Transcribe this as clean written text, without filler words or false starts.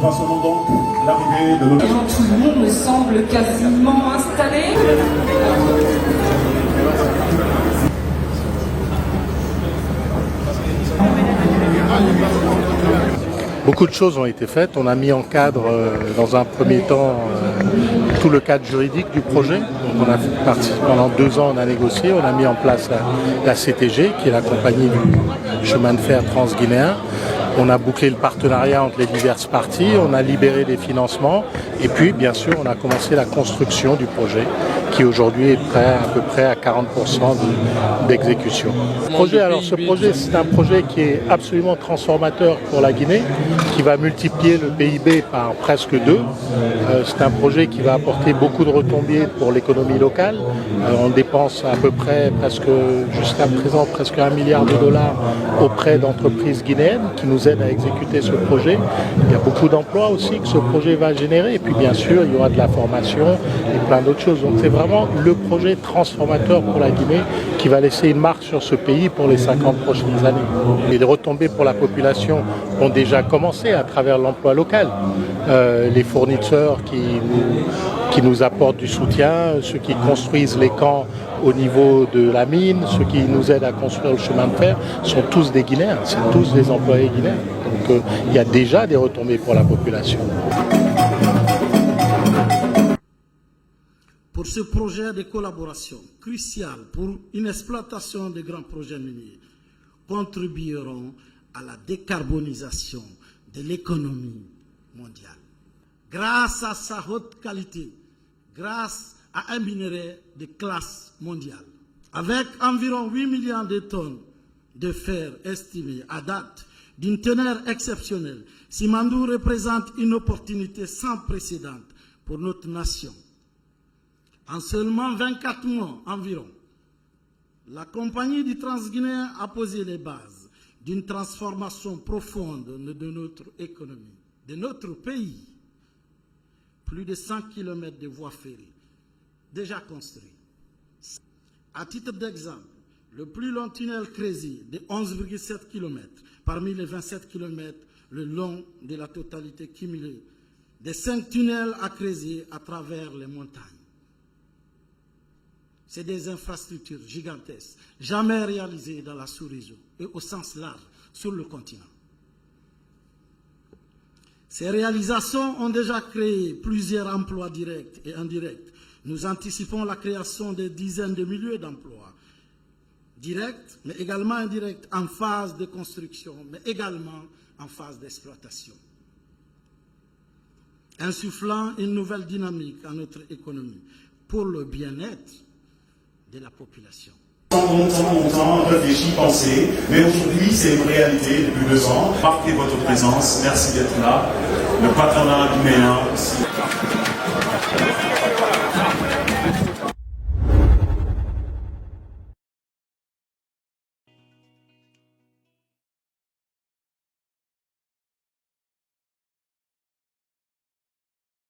façonnons donc l'arrivée de notre... Tout le monde me semble quasiment installé. Beaucoup de choses ont été faites. On a mis en cadre, dans un premier temps, tout le cadre juridique du projet. Donc on a pendant 2 ans, on a négocié. On a mis en place la CTG, qui est la compagnie du chemin de fer transguinéen. On a bouclé le partenariat entre les diverses parties. On a libéré des financements. Et puis, bien sûr, on a commencé la construction du projet, qui aujourd'hui est prêt à peu près à 40% d'exécution. Ce projet, c'est un projet qui est absolument transformateur pour la Guinée, qui va multiplier le PIB par presque 2. C'est un projet qui va apporter beaucoup de retombées pour l'économie locale. On dépense à peu près, jusqu'à présent, presque $1 milliard auprès d'entreprises guinéennes qui nous aident à exécuter ce projet. Il y a beaucoup d'emplois aussi que ce projet va générer. Et puis, bien sûr, il y aura de la formation et plein d'autres choses. Donc, c'est vraiment le projet transformateur pour la Guinée qui va laisser une marque sur ce pays pour les 50 prochaines années. Et les retombées pour la population ont déjà commencé à travers l'emploi local. Les fournisseurs qui nous apportent du soutien, ceux qui construisent les camps au niveau de la mine, ceux qui nous aident à construire le chemin de fer, sont tous des Guinéens, c'est tous des employés guinéens. Donc il y a déjà des retombées pour la population. Pour ce projet de collaboration crucial pour une exploitation de grands projets miniers, contribueront à la décarbonisation de l'économie mondiale. Grâce à sa haute qualité, grâce à un minerai de classe mondiale. Avec environ 8 millions de tonnes de fer estimées à date d'une teneur exceptionnelle, Simandou représente une opportunité sans précédent pour notre nation. En seulement 24 mois environ, la compagnie du Transguinéen a posé les bases d'une transformation profonde de notre économie, de notre pays. Plus de 100 km de voies ferrées déjà construites. À titre d'exemple, le plus long tunnel Crézy de 11,7 km parmi les 27 km le long de la totalité cumulée des 5 tunnels à Crézy à travers les montagnes. C'est des infrastructures gigantesques, jamais réalisées dans la sous-région et au sens large sur le continent. Ces réalisations ont déjà créé plusieurs emplois directs et indirects. Nous anticipons la création de dizaines de milliers d'emplois directs, mais également indirects, en phase de construction, mais également en phase d'exploitation, insufflant une nouvelle dynamique à notre économie pour le bien-être de la population. Longtemps réfléchi, pensé, mais aujourd'hui c'est une réalité depuis 2 ans. Marquez votre présence, merci d'être là. Le patronat guinéen aussi.